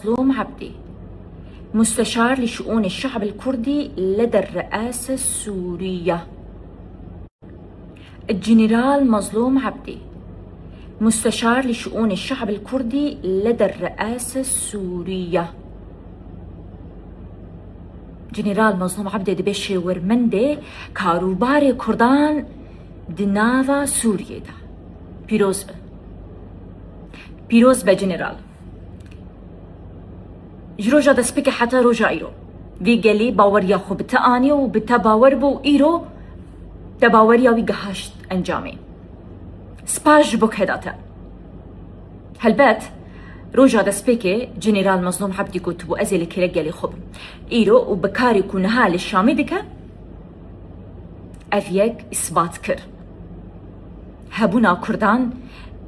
مظلوم عبدي، مستشار لشؤون الشعب الكردي لدى الرئاسة السورية. الجنرال مظلوم عبدي، مستشار لشؤون الشعب الكردي لدى الرئاسة السورية. جنرال مظلوم عبدي دبي شێوەرمەندێ کاروبارێ کوردان دناوا سووریێدا. پیرۆز بە جنرال ji roja destpêkê heta roja îro vê gelê baweriya xwe bi te aniye û bi te bawer bû îro te baweriya wî gihaşt encamê. Spas ji bo keda te. Helbet roja destpêkê Jeneral Mazlûm Ebdî gotibû ez ê li kêrek gelê xwe bim îro û bi karê ku niha li Şamê dike ev yek îsbat kir. Hebûna Kurdan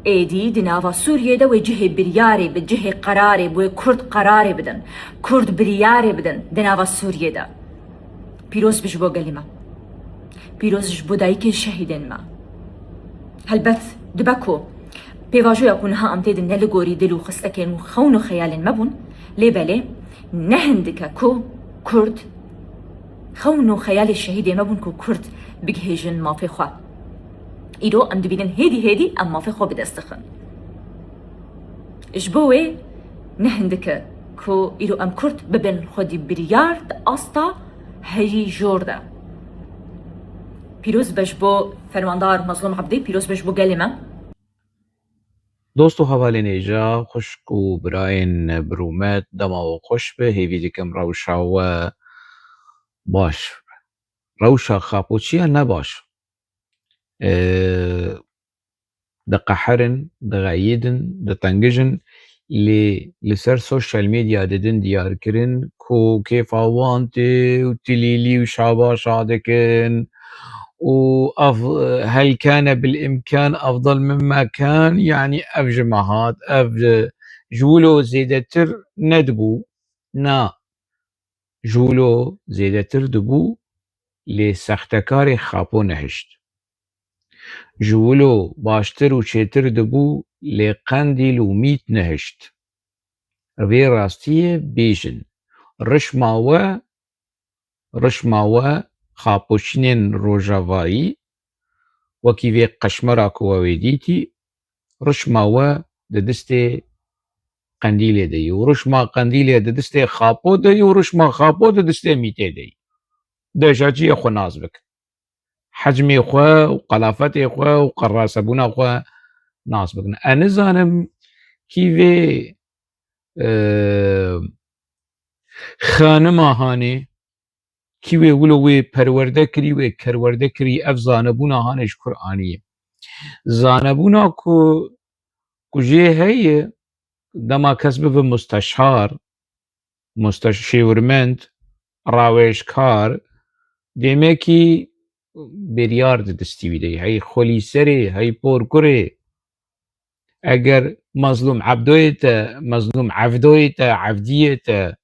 êdî di nava Sûriyê de wê cihê biryarê bi cihê qerarê wê Kurd qerarê bidin, Kurd biryarê bidin di nava Sûriyê de. Pîroz bi ji bo gelê me. Pîroz ji bo dayîkên şehîdên me. Helbet dibe ku pêvajoya ku niha em tê din ne li gorî dil û xistekên û xewn û xeyalên me bûn, lê belê ne hin dike ku Kurd xewn û xeyalê şehîdê me bûn ku Kurd bigihêjin mafê xwe. îro em dibînin hêdî em mafê xwe bi dest dixin. Ji bo wê ne hin dike ku îro em Kurd bibin xwedî biryar di asta herî jor de. Pîroz be ji bo Fermandar Mazlûm Ebdî, pîroz be ji bo gelê me. دوست و هەواڵێن ئێژا خوشک و برایên برومەت دەماوە خۆش بێ هێوی دیکەم ڕەوشاوە باش ڕەوشا خاپۆچیە نەباش دەقەحەرن دەغەیدن دەتەنگژن لێ لەسەر سۆشیال مێدیا دەدن دیارکردن کۆ کێفاوان تێ و تلیلی و شاباشا دەکەن هل كان بالإمكان أفضل مما كان يعني أف جماعات أف جولو زيدتر ندبو نا جولو زيدتر دبو لسختكاري خاپو نهشت جولو باشتر و چێتر دبو لقنديل و ميت نهشت في راستية بيجن رشماوه خاپۆچنên rojavayî wekî vê qeşmera ku wê dîtî rişma di distê qendîlê de yî û rişma qendîlê di distê xapo de yî û rişma xapo di distê mîtê de yî. Deja ciyê xwe nas bik. Hecmê xwe û qelafetê xwe û qerasebûna xwe nas bikin. Ez nizanim kîvê xanima hanê کی وی ولو وی پرورده کری وی کرورده کری اف زانبونا هانش قرآنیه زانبونا کو جه هیه دما کسب به مستشارمند راوشکار دیمه کی بریار دستی ویده هی خولی سره هی پور کره اگر مظلوم عبدویت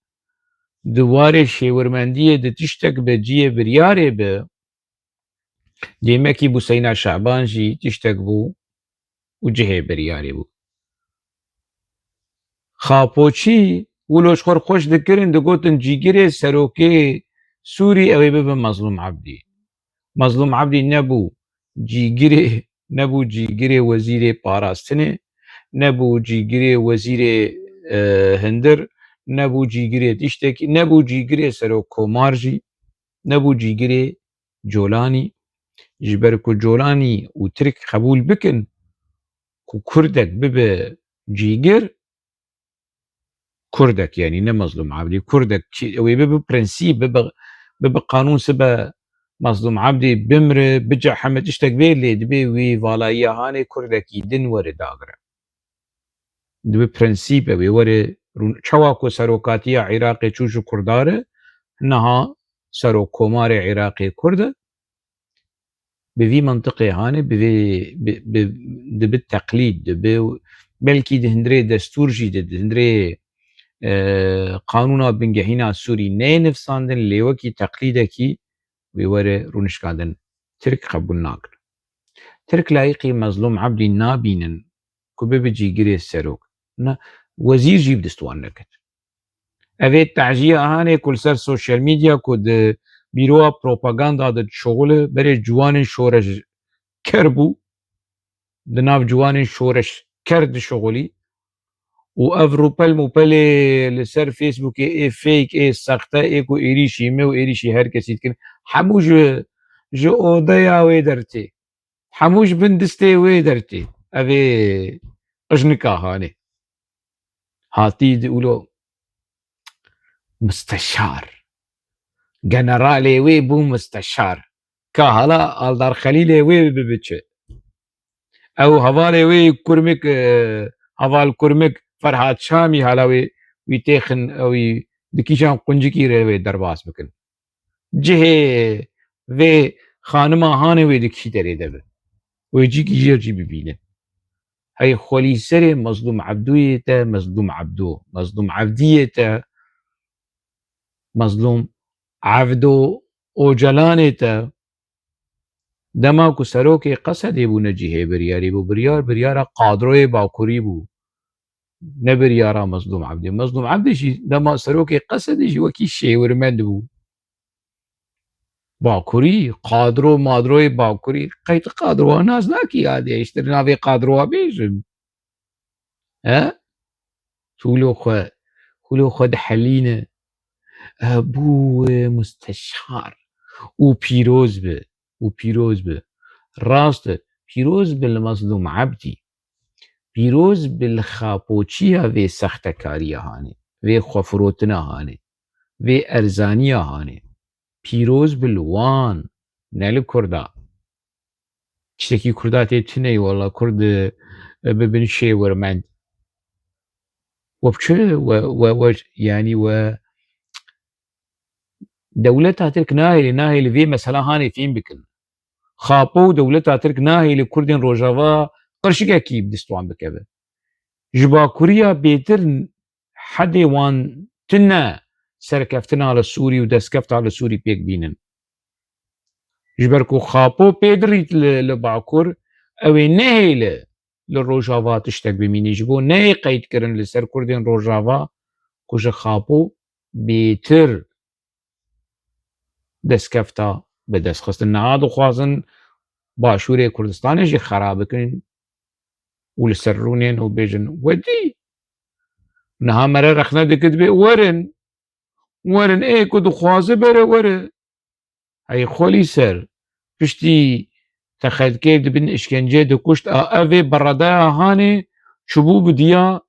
دواره شێوەرمەندیە di tiştek bi ciyê biryarê bi dêmekî Bûseyna Şeعبان jî tiştek bû û cihê biryarê bû. Xapoçî wilo ji xwe re xweş dikirin digotin cîgirê serokê Sûrî ew ê bibe Mazlûm Ebdî. Mazlûm Ebdî nebû cîgirê wezîrê parastinê, nebû cîgirê wezîrê hindir, nebû cîgirê tiştekî, nebû cîgirê serokkomar jî, nebû cîgirê Colanî ji ber ku Colanî û Tirk qebûl bikin ku Kurdek bibe cîgir, Kurdek yanî ne Mazlûm Ebdî, Kurdek ew ê bibe prensîp bibe qanûn sibe Mazlûm Ebdî bimre bice heme tiştek vê lê dibe wî valayiya hanê Kurdekî din were dagire. Dibe prensîp ew ê were çawa ku serokatiya Iraqê çû ji Kurdan re niha serokkomarê Iraqê Kurd e bi vî mintiqê hanê dibe teqlîd dibe belkî di hindirê destûr jî di hindirê qanûna bingehîna Sûrî neyê nivîsandin lê wekî teqlîdekî wê were rûnişkandin. Tirk qebûl nakin. Tirk layıqî Mazlûm Ebdî nabînin ku bibe cîgirê serok. Wezîr jî bi dest wan nekir. اوه تعجیه هانه کل سر سوشیال میدیا کد بیروا پروپاگاندا د شغل بره جوان شورش کربو دناف جوان شورش کرد شغلی و اف روپل موپل لسر فیسبوک ای فیک ای سخته ای کو ایریشی مه و ایریشی هر کسی کن هموش جو اودیا وی درتی هموش بندسته وی درتی اوه اجنکا هانه هاتی دولو مستشار جنرالي وي بو مستشار كهلا الدار خليلي وي ببتشه او هوالي وي كرمك هوال كرمك فرحات شامي هلا وي تيخن او دكيشان قنجكي روي درباس بكن جهه وي خانما هاني وي دكشي تري دبه ويجيكي جيرجي ببينه هاي خولي سري مظلوم عبدويته مظلوم عبدو مظلوم عبديته مظلوم عبدو اوجلانته دما کو سروکê qesedê bû ne cihê biryarî bû biryara qadroyê bakurî bû ne biryara Mezlûm Ebdî. Mezlûm Ebdî jî dema serokê qesedê jî wekî şêwirmend bû bakurî qadro madroyê bakurî qey tu qadrowa nas nakî yadê ji navê qadrowa bêjim he hûlê xwe dihelîne bû musteşar û pîroz bi rast pîroz bi li Mezlûm Ebdî pîroz bi li xapûçiya vê sextekariya hanê vê xwefirotina hanê vê erzaniya hanê pîroz bi li wan ne li Kurda tiştekî Kurda tê tune wala Kurd bibin şêwirmend we biçe yanî we dewleta Tirk nahêle vê mesela hanê fêm bikin xapo û dewleta Tirk nahêle Kurdên Rojava qirşikekî bi dest wan bikeve ji bakuriya bêtir hedê wan tune serkeftina li Sûrî û destkefta li Sûrî pêk bînin ji ber ku xapo pê dirît li bakur ew ê nehêle li Rojava tiştek bimînî ji bo neyê qeydkirin li ser Kurdên Rojava ku ji xapo bêtir destkefta bi dest xistin niha dixwazin Başûrê Kurdistanê jî xerab bikin û li ser rûnên û bêjin wedî niha mere rexne dikit bê werin ê ku dixwaze bere were hey xwelî ser piştî texezgê dibin işkenceyê dikuşt ev ê beredeya hanê çûbû bi diya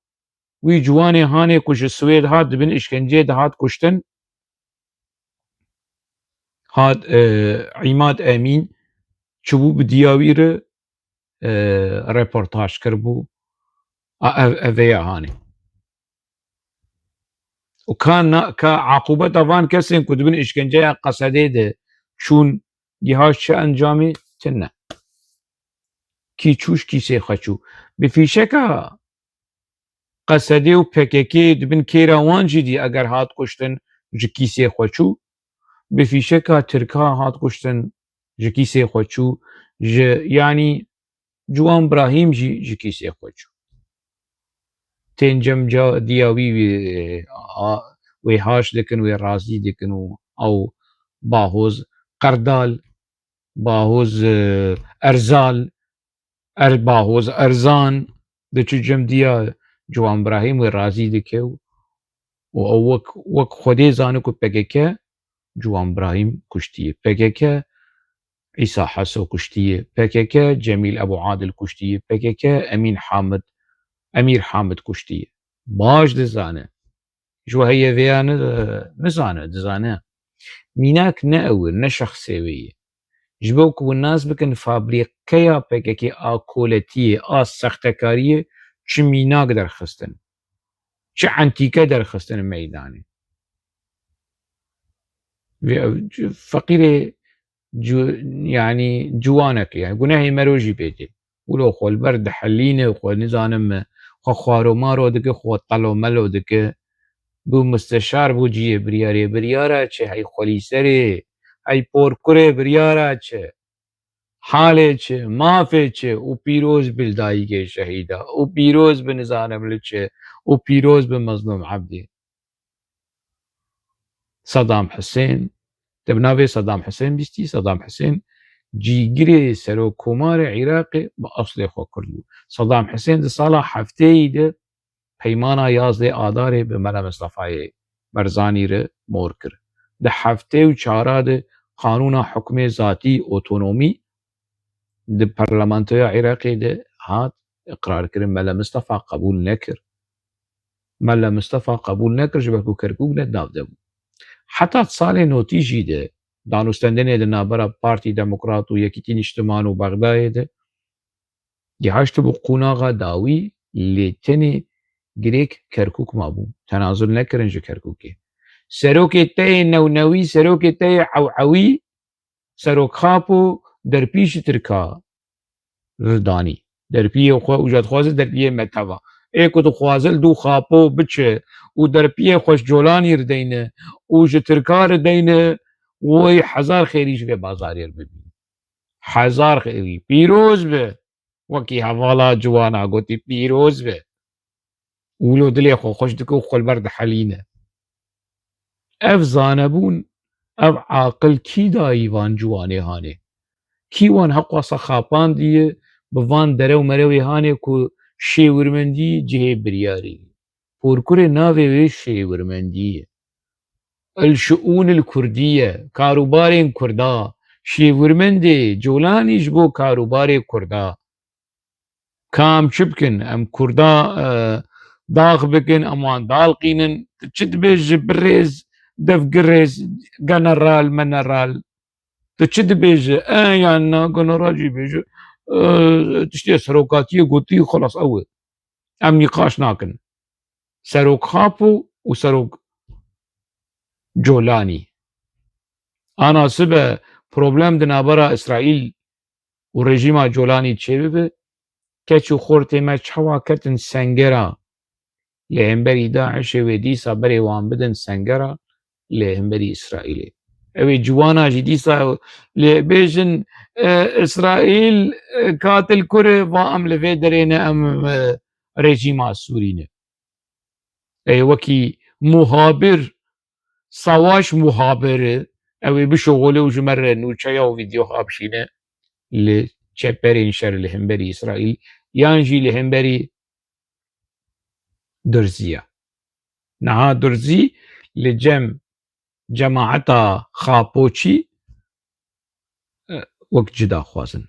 wî ciwanê hanê ku ji Swêd hat dibin işkenceyê de hat kuştin hat İmad Emîn çûbû bi diya wî re reportaj kirbû ev vêya hanê û ka eqûbeta van kesên ku dibin işkenceya qesedê de çûn giha çi encamê tune kî çûş kîsê xwe çû bi fîşeka qesedê û PKK dibin kêra wan jî dî eger hat kuştin ji kîsê xwe çû bi fîşeka Tirka hat kuştin ji kîsê xwe çû ji yanî Ciwan Birahîm jî ji kîsê xwe çû tên cemca diya wî wê haş dikin wê razî dikin û ew bahoz Qerdal bahoz Erzal bahoz Erzan diçû cem diya Ciwan Birahîm wê razî dike û ew wek Xwedê zane ku PKK Ciwan Birahîm kuştiye PKK İsa Heso kuştiye PKK Cemîl Ebu Adil kuştiye PKK Emîr Hamid kuştiye baş dizane ji we heye vêya nizane dizane mînak ne ew ne şexsê wê ye ji bo ku nas bikin fabrîqeya PKK a koletiyê a sextekariyê çi mînak derxistin çi entîke derxistin meydanê feqîrê yani ciwanekê yani gunehê mero jî pê tê wilo xwe li ber dihilîne xwe nizanim xwe xwaro maro dike xwe telo melo dike bû musteşar bû ciyê biryara çi hey xwelî serê hey porkurê biryara çi halê çi mafê çi û pîroz bi dayîkê şehîda û pîroz bi nizanim li çi û pîroz bi Mezlûm Ebdî صدام حسين تبناوي صدام حسين بيستي صدام حسين جيگري سرو كومار عراقي بأصل خو كردو صدام حسين دي صالح هفتهي ده پیمانا 11 آذار به ملا مصطفی برزانی ره مور کر ده هفته و چهارا ده قانون حکم ذاتی اوتونومی ده پرلمانتوی عراقی ده هات اقرار کرد ملا مصطفی قبول نکر ملا مصطفى قبول نکر جبکو کرکوک نه داو دبو حتی سال نوتیجی ده دانوستندنه ده نابرا پارتی دموکرات و یکیتین اجتماع و بغدای ده گهاشت بو قوناغا داوی لیتنی گریک کرکوک مابو تنازل نکرن جو کرکوکی سروکی تی نونوی سروکی تی عوعوی سروک خاپو در پیش ترکا ردانی در پی اوجاد خوازل در پی متوا ایکو تو خوازل دو خاپو بچه و در پی خوش جولانی ردینه و جو ترکا ردینه وی هزار خیریش به بازاری ببین هزار خیری پیروز به وکی حوالا جوانا گوتی پیروز به ولو دلي خو خوش دكو خو البرد حلينه اف زانبون اف عاقل كي داي وان جواني هاني كي وان حقا صخابان دي بوان درو مروي هاني كو شيورمندي جهي برياري پوركوري ناوي وي شيورمندي الشؤون الكردية كاروبارين كردا شيورمندي جولاني جبو كاروباري كردا كام شبكن ام كردا داغ بكن امان دالقينن تشد بيج بريز دف قريز جنرال منرال تشد بيج يعني جنرال جي بيج تشتي سروقاتية قوتي خلاص اول ام نقاش ناكن سروق خابو وسروق جولاني انا سبه بروبلم دنابرا اسرائيل ورجيما جولاني تشيبه كتشو خورتي ما تشوا كتن سنجرا لهمبري داعش وديسا بري وان بدن سنجرا لهمبري إسرائيلي اوي جوانا جي ديسا لبيجن إسرائيل كاتل كوري وام لفي درين ام رجيما السوريني اي وكي مهابر صواش مهابر اوي بشغولي وجمر نوچايا وفيديو خابشينه لچپرين شر لهمبري إسرائيل يانجي لهمبري درزية نها درزي لجم جماعتا خاپوچی وەک جدا خوازن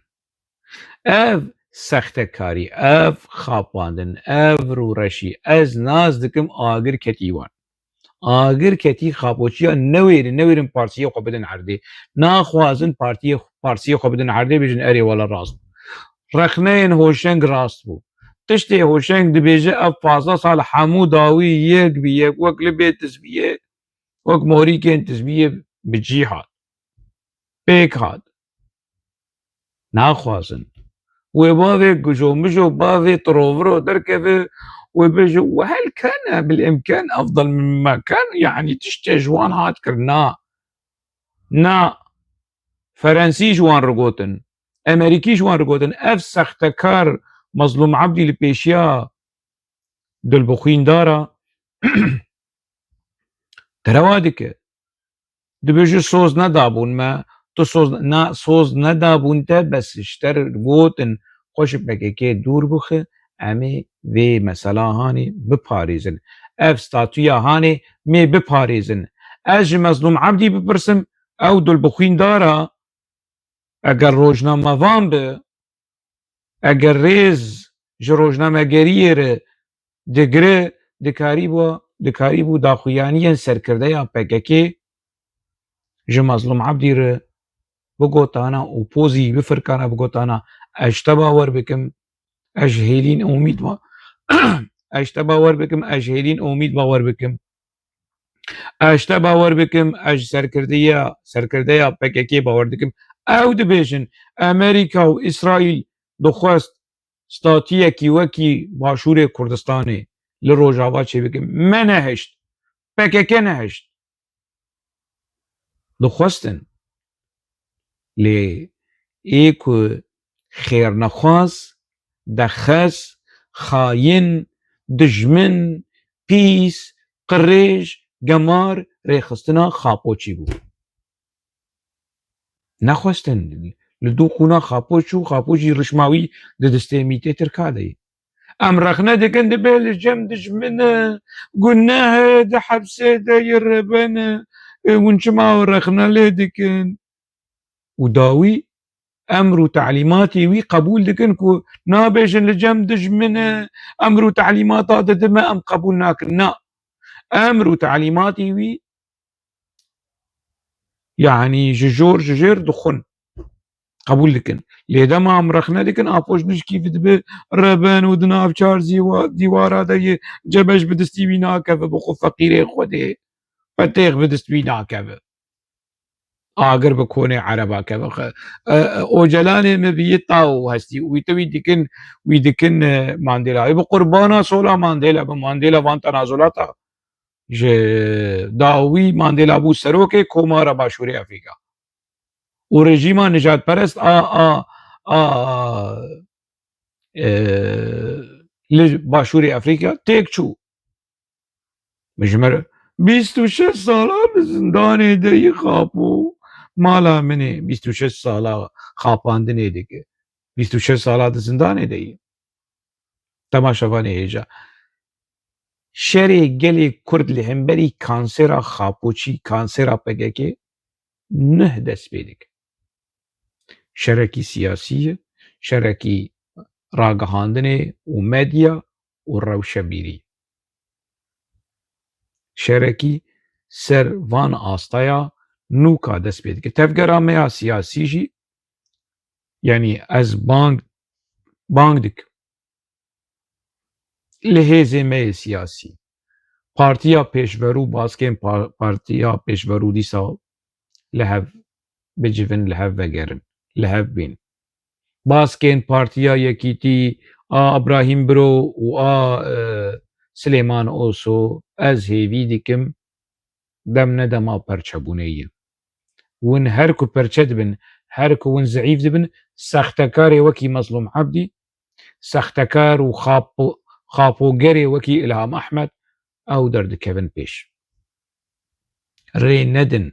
ئەv سەختەکاری ئەv خاپاندن ئەv ڕوڕەشی ئەز ناز دکم ئاگر کەتیوان ئاگر کەتی خاپۆچیە نەوێرن پارتیە خۆ بدن عەردێ ناخوازن پارتیە خۆ بدن عەردێ بێژن ئەرێ وەڵە ڕاست رەخنەیەن هۆشەنگ ڕاست بوو تشتێ هۆشەنگ دەبێژە ئەv 15 ساڵ هەموو داوی یەک بی یەک وەک لەبێ تزبیە وەک مۆریکێن تزبیە بجی هات پێک هات ناخوازن وبافي جومجو بافي تروفرو دركبه وبيجو وهل كان بالامكان افضل مما كان يعني تشتي جوان هات كرنا نا فرنسي جوان رقوتن امريكي جوان رقوتن اف سختكار مظلوم عبدي البيشيا دل بخين دارا تروادك دبيجو صوز ندابون ما تو صوز ندابون تا بس اشتر قوتن خوش بکه دور بخه امی وی مثلا هانی بپاریزن اف ستاتویا هانی می بپاریزن اج مظلوم عبدی بپرسم او دل بخوین دارا اگر روزنامه وان به اگر ریز جو روزنامه گریه ره دگره دکاری بو داخویانی سرکرده یا پکه جو مظلوم عبدی ره بقوتانا وبوزي بفركانا بقوتانا اجتبا ور بكم اجهيلين اميد ما اجتبا ور بكم اجهيلين اميد باور بكم اجتبا ور بكم اج سركرديا بككي باور بكم او دبيجن امريكا واسرائيل دخواست ستاتيا كي وكي باشور كردستاني لروجاوا چه بكم ما نهشت بككي نهشت دخواستن لی ایکو خیرنخواز دخس خاین دجمن پیس قریش قمار ريخستنا خاپوچی بو نخواستن لدو قونا خاپوچو خاپوچی رشماوی دستيميتي تركادي ام رخنا دكن دبل جم دجمنا قلنا هذا حبسه دا يربنا ونشما رخنا لدكن وداوي امر وتعليماتي وي قبول دكن كو نابجن لجم دجمنا امر وتعليمات دما ام قبولناك نا امر وتعليماتي وي يعني ججير دخن قبول دكن ليدا ما امرخنا دكن ابوش نش كيف دبي ربان ودنا بشار ديوارا دا جبش بدستي بينا كف بخو فقير خودي فتيغ بدستي بينا كف اگر بكوني عربا كف اوجلاني مبيطاو هستي ويدكن مانديلا بقربانا سولا مانديلا وان تنازلاتا داوي مانديلا بو سروكي كومارا باشوري افريقيا ورژیما نجات پرست باشوری افریقا تک چو مجمر 26 ساله زندان دی خاپو مالا منی 26 ساله خاپاندنی دیگه 26 ساله زندان دی تماشاوانه ایجا شری گلی کرد لهمبری کانسرا خاپوچی کانسرا پگه نه دست بیدک شركي سياسية شركي راقهاندني وميديا والروشبيري شركي سر فان آستايا نوكا دست بيدك تفقرا ميا سياسي جي يعني از بانك لهيزي مي سياسي پارتيا پیشورو باسكين پارتيا پیشورو ديسا لهف بجفن لهف وگرن لهف بين باسكين بارتيا يكيتي ابراهيم برو و سليمان اوسو از هيفي ديكم دم ندما پرچبونيه ون هركو پرچد بن هركو ون زعيف دبن سختكاري وكي مظلوم عبدي سختكار و خاپوگري وكي الهام احمد او درد كيفن بيش ري ندن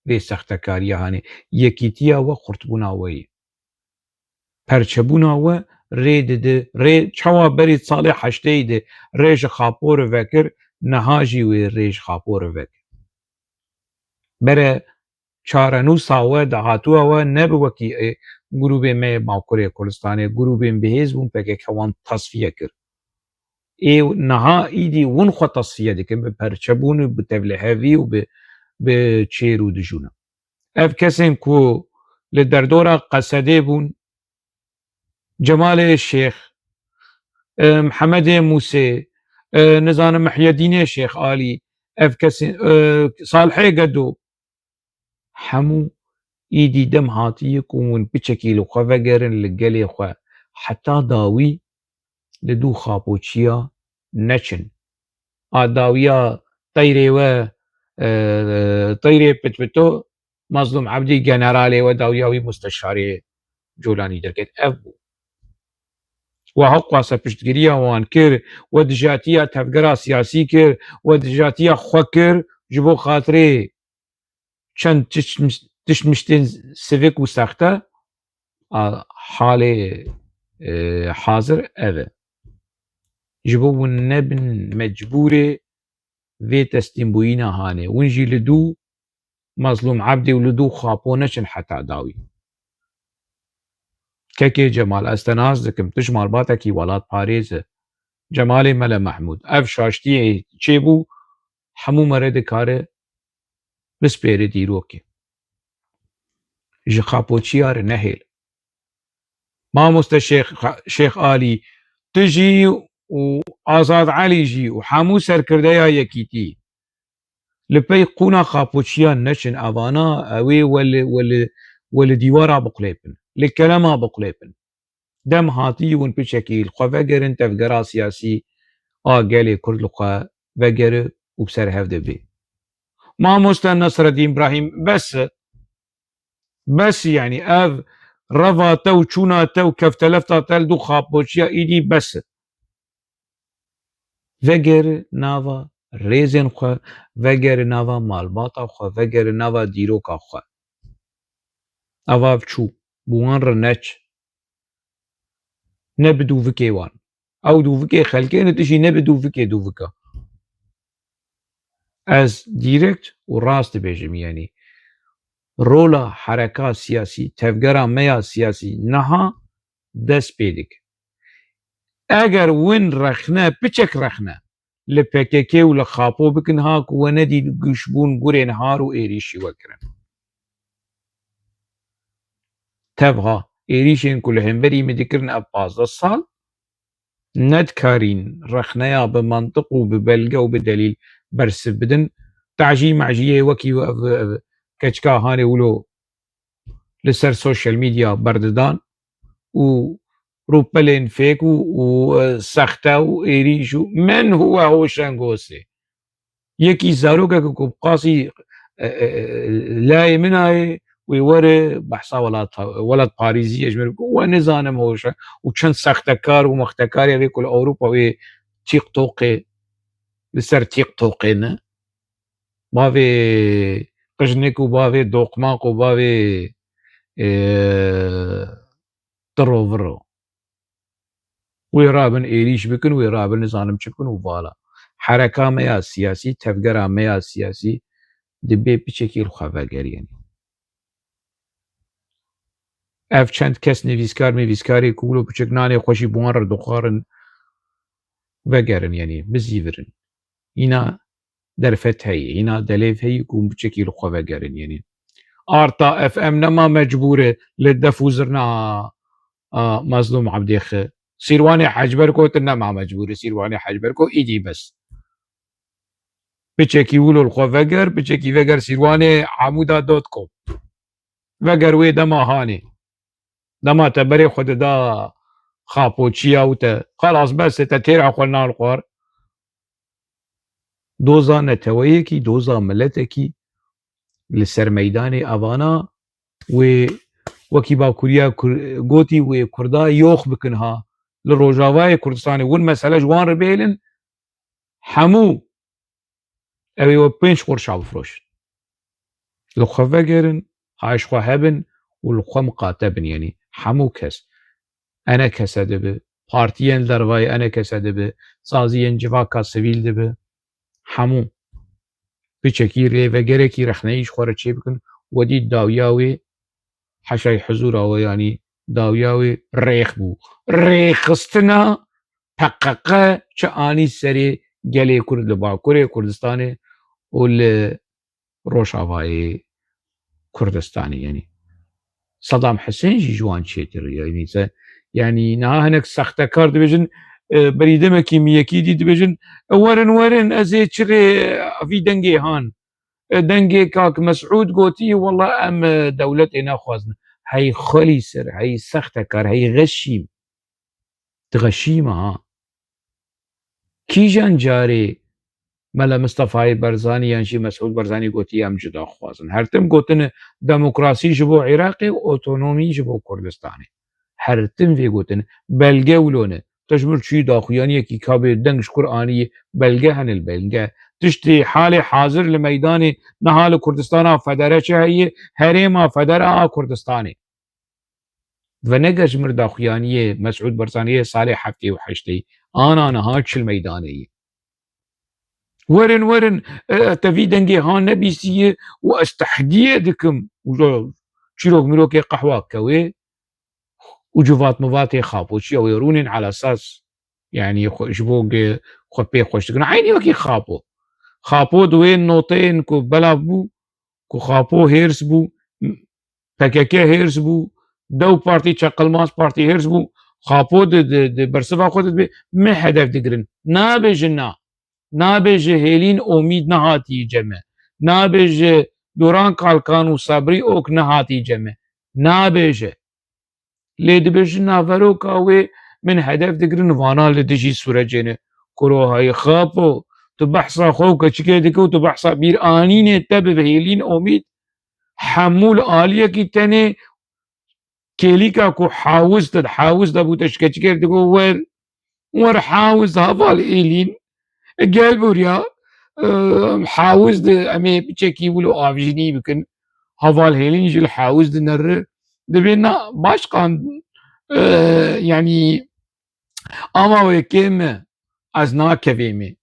ري سختكاريا هاني يكيتيا و قرطبوناوي پرچبوناوه ری دده ری چوا بری سال حشته ده ریش خاپور وکر نهاجی و ریش خاپور وکر بره چارنو ساوه دهاتوه و نبوکی گروه می ماکوری کلستانه گروه بهیز بون پکه کوان تصفیه کر ای نها ایدی ون خو تصفیه دکن به پرچبون به تبلهوی و به چیرو دجونه اف کسیم کو لدردورا قصده بون جمال الشيخ محمد موسى نزان محي الدين الشيخ علي افكسن صالحي قدو حمو ايدي دم هاتي يكون بشكل خفقرن لقلي خوا حتى داوي لدو خابوچيا نچن داويا طيري و طيري بتبتو مظلوم عبدي جنرالي وداوياوي مستشاري جولاني دركت ابو وهقوا سپشتگیریا وان کر و دجاتیا تفگرا سیاسی کر و دجاتیا خوکر جبو خاطره چند تشمشتین سیویک و سخته حال حاضر اوه جبو نبن مجبوره في تستیم بوینا هانه ونجي لدو مظلوم عبدي ولدو خاپونشن حتى داوي ككي جمال استناز دكم تشمال باتكي ولات باريز جمال ملا محمود اف شاشتي چيبو حمو مرد كاره بس بيري ديروكي جخابوچيار نهيل ما مست شيخ علي تجي وآزاد علي جي وحمو سركرديا يكيتي لبي قونا خابوچيا نشن اوانا اوي ول ديوارا بقليبن لكلامها بقليبن دم هاتي ون بشكل خفقرن تفقرا سياسي قالي كرد لقا وقر وبسر هفده بي ما مستن نصر الدين ابراهيم بس يعني اف رفا تو چونا تو كفتلفتا تل دو خابوچيا ايدي بس وقر ناوا rêzên xwe vegerî nava malbata xwe, vegerî nava dîroka xwe. Ava çû bi wan re neç. Ne bi dûvikê wan. Ew dûvikê xelkê ne tu jî ne bi dûvikê dûvika. Ez dîrekt û rast dibêjim yanî rola hereka siyasî, tevgera me ya siyasî niha dest pê dike. Eger win rexne piçek rexne li PKK û li Xapo bikin ha ku we nedî gişbûn gurên har û êrişî we kirin. Tevha êrişên ku li hemberî me dikirin ev 15 sal ne dikarîn rexneya bi mantiq û bi belge û bi delîl bersiv bidin. Tecî meciyê wekî ev keçika hanê wilo li ser social media berdidan û rûpelên fêk û sexte û êrîş û min huwe hoşeng hosê. Yekî zarokeke ku bi qasî layê min ayê wê were behsa welat Parîzî ji min bike we nizanim hoş e û çend sextekar û mextekarê vê ku li Ewropa wê TikTokê li ser TikTokê ne bavê qijnik û bavê doqmaq û bavê tiro viro. Wê rabin êrîş bikin, wê rabin nizanim çi bikin û vala. Hereka me ya siyasî, tevgera me ya siyasî dibe piçekî xwe vegerîne. Ev çend kes nivîskar mivîskarê ku wilo piçik nanê xweşî bi wan re dixwarin vegerin yanî bizîvirin. Îna derfet heye, îna delêv heye ku piçekî li xwe vegerin yanî. Arta FM nema mecbûr e li def û zirna Mazlûm Ebdîxê. Sîrwanê Hecberko tu nema mecbûr e, Sîrwanê Hecberko îdî bes. Piçekî wilo li xwe veger, piçekî veger Sîrwanê Hemuda.com. Veger wê dema hanê. Dema te berê xwe dida Xapoçiya û te xelas bes e te têra xwe nal xwar. Doza neteweyekî, doza miletekî li ser meydanê evana wê wekî Bakurîya gotî wê Kurda yox bikin ha li Rojavayê Kurdistanê win mesele ji wan re bihêlin hemû ew ê we 5 qurşa bifiroşin. Li xwe vegerin, hayş xwe hebin û li xwe miqate bin yanî hemû kes. Ene kese dibe, partiyên dervayê ene kese dibe, saziyên civaka sivîl dibe, hemû piçekî rêvegerekî rexneyî ji xwe re çê bikin wedî dawiya wê heşayê huzûra we yanî dawiya wê rêx bû. Rêxistina PKK çi anî serê gelê Kurd li Bakurê Kurdistanê û li Rojavayê Kurdistanê yanî. Saddam Hüseyin jî ji wan çêtir yanî se yanî niha hinek sextekar dibêjin berî demekî miyekî dî dibêjin werin ez ê çi rê evî dengê han. Dengê Kak Mesûd gotî wela em dewletê naxwazin. Hey xwelî ser, hey sextekar, hey xeşîm. Tu xeşîm e ha. Kîjan carê mele Mustefayê Berzanî yan jî Mesûd Berzanî gotî em cuda xwazin. Her tim gotin demokrasî ji bo Iraqê û otonomî ji bo Kurdistanê. Her tim vê gotin belge wilo ne. Tu ji mir çûyî daxuyaniyekî kabê deng ji kur anî belge hene li belge. Tiştê halê hazir li meydanê niha li Kurdistana federe çi heye herêma federa a Kurdistanê. Ve neger ji mir daxuyaniyê Mesûd Berzanîyê salê heftê û heştê ana niha çi li meydanê ye. Werin te vî dengê han nebîsiye û ez tehdiyê dikim çîrok mîrokê qehwa kewê û civat mivatê Xapoçiya wê rûnên ala esas yanî ji bo xwe pê xweş dikin. Eynî wekî Xapo. Xapo di wê noteyên ku belav bû ku Xapo hêrs bû, PKK hêrs bû, dew partî Çeqilmaz partî hêrs bû, Xapo di bersiva xwe de dibe me hedef digirin. Nabêjin na. Nabe ji hêlîn omîd nehatî ceme. Nabe ji Duran Kalkan û Sabrî ok nehatî ceme. Nabêje. Lê dibêjin naveroka wê min hedef digirin vana li dijî sûrecê ne. Kuro hey Xapo tu behsa xwe û keçikê dike û tu behsa bîranînê te bi hêlîn omîd hemû li aliyekî tenê kêlîka ku hawis dabû te ji keçikê dike wer hawis hava li hêlîn gel buraya حاوز امي بچکی ولو آفجینی بکن هوال هیلین جل حاوز نر دبینا başkan yani ama ve keme az nakevimi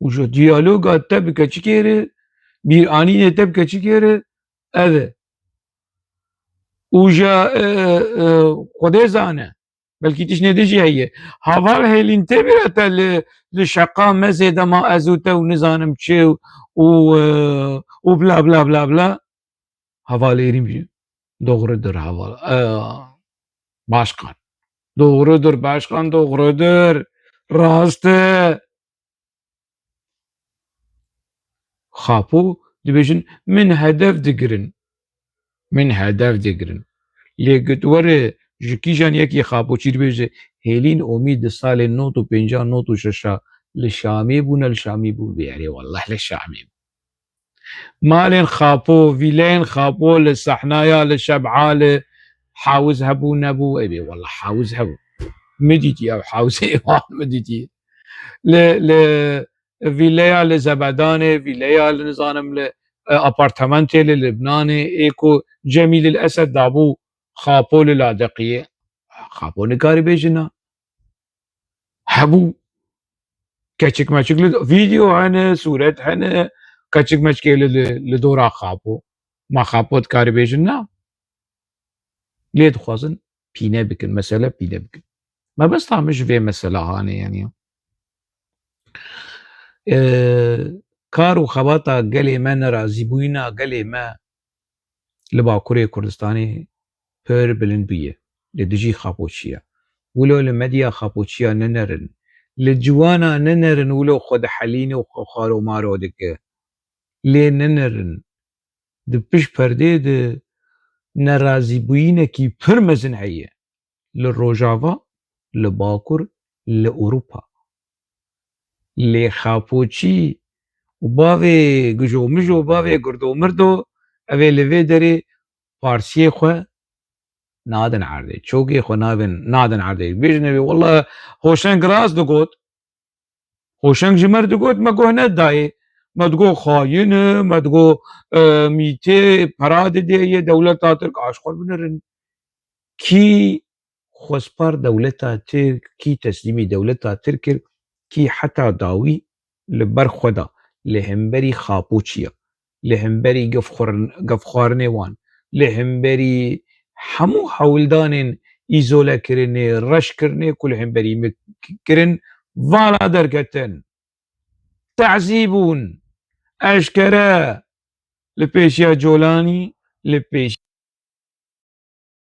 ujo diyaloga tebke çikere bir anine tebke çikere evet uja خدای زانه بلکې تیش نه دیجی هیه هاوال هیلین تبیرت لشقا مزید ما ازوته و نزانم چه و بلا بلا بلا بلا هاوال erim doğrudur haval başkan doğrudur başkan doğrudur rastı خاپو دبیجن من هدف دگرن لێگت وەرە ji kîjan yekî xapoçî dibêje hêlîn omîd di salên not û pênca not û şeşa li Şamê bûne li Şamî bû bêrê wellah li Şamê bû malên xapo vîleyên xapo li sehnaya li şebca li hawiz hebû nebû ebê wellah hawiz hebû min dîtî ew hawizê wan min dîtî li vîleya li Zebedanê vîleya li nizanim li apartementê li Libnanê ê ku Cemîlil Esed dabû خاپو لاdeqiye xapo nikarî bêjina hebû keçik meçik li vîdeo hene sûret hene keçik meçikê li dora xapo ma xapo dikarî bêjin na lê dixwazin pîne bikin mesele pîne bikin mebesta min ji vê mesela hanê yani kar û xebata gelê me nerazîbûyîna gelê me li Bakurê Kurdistanê pir bilind bûye li dijî xapoçiya wilo li medya xapoçiya nenerin li ciwana nenerin wilo xwe dihelîne û xwe xaro maro dike lê nenerin di pişt perdê de nerazîbûyînekî pir mezin heye li Rojava li Bakur li Ewropa lê xapoçî û bavê gijomijo bavê girdomirdo ev ê li vê derê parsiyê xwe nadin erdê çokê xwe nadin erdê bêjin evê wallah hoşeng rast digot hoşeng ji me digot me guh nedayê me digot xayîn e me digot mîtê pera didêye dewleta Tirk aşxwar binirin kî xwespar dewleta Tirk kî teslîmî dewleta Tirk kir kî heta dawî li ber xwe da li hemberî xapoçiya li hemberî gevxwarinê wan li hemberî hemû hewildanên îzolekirinê reşkirinê ku li hemberî me kirin vala derketin tezî bûn eşkere li pêşiya Colanî li pêş